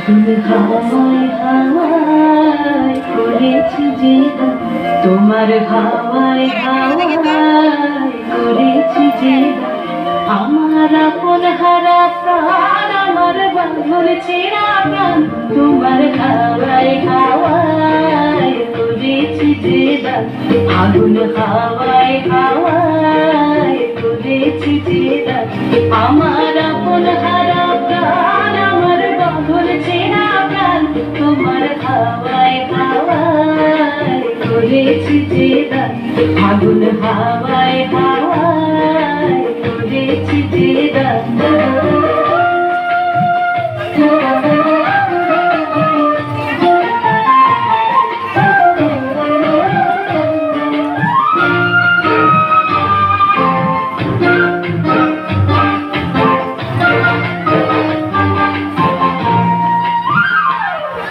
তুমি হাওয়ায় হাওয়ায় করেছি যে দান, তোমার হাওয়ায় হাওয়ায় করেছি যে দান। আমার আপন হারা প্রাণ, আমার বাঁধন ছেঁড়া প্রাণ, তোমার হাওয়ায় হাওয়ায় করেছি যে দান। আগুন হাওয়ায় হাওয়ায় করেছি যে দান। আমার আপন হারা প্রাণ, আমার বাঁধন ছেঁড়া প্রাণ, তোমার হাওয়ায় হাওয়ায় করেছি যে দান। আগুন হাওয়ায় হাওয়ায় করেছি যে দান।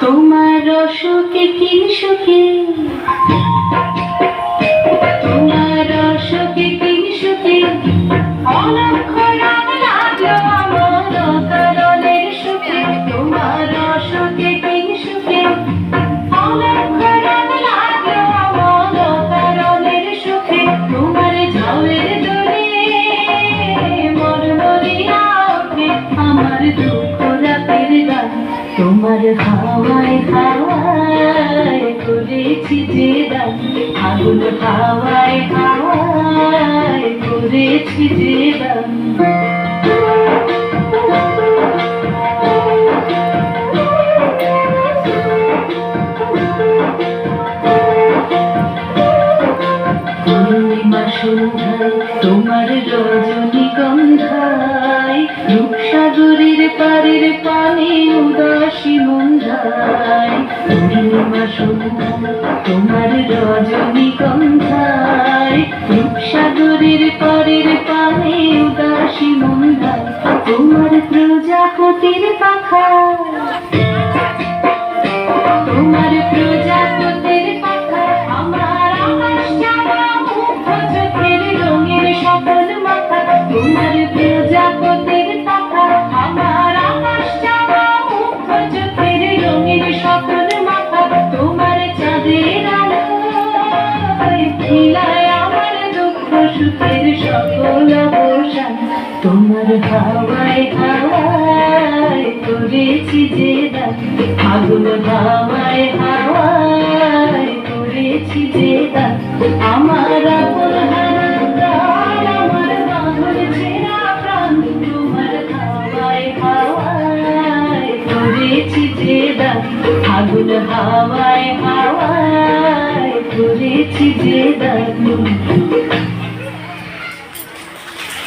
তোমার অসুখে কি সুখে, তোমার অসুখে কি সুখে, অলক্ষ রাগ লাগলো আমার অকারণের সুখে। তোমার অসুখে কি সুখে, অলক্ষ রাগ লাগলো আমার অকারণের সুখে। তোমার ঝাউয়ের দরে মরমরিয়া ওঠে আমার দুঃখ রাতের গান। তোমার হাওয়ায় হাওয়ায় করেছি যে দান। আগুন হাওয়ায় হাওয়ায় করেছি যে দান। পূর্ণিমা সন্ধ্যায় তোমার রজনীগন্ধায়, রূপসাগরের পারের পানে উদাসী মন্ধায়। পূর্ণিমা সন্ধ্যায় তোমার রজনীগন্ধায়, রূপসাগরের পারের পানে উদাসী মন্ধায়। তোমার প্রজাপতির পাখা, তোমার প্রজাপতির পাখা, আমার আকাশ চাওয়া মুগ্ধ চোখের রঙের সকল মাথা। তোমার প্রজাপতির পাখা, আমার আকাশ চাওয়া মুগ্ধ চোখের রঙের সকল মাথা। তোমার চাঁদের আলোয় খিলায় আমার দুঃখ সুখের সকল অবসান। তোমার হাওয়ায় হাওয়ায় করেছি যে দান। আগুন হাওয়ায় হাওয়ায় করেছি যে দান। আমার আপন হারা প্রাণ, আমার বাঁধন ছেঁড়া প্রাণ, তোমার হাওয়ায় হাওয়ায় করেছি যে দান। আগুন হাওয়ায় হাওয়ায় করেছি যে দান।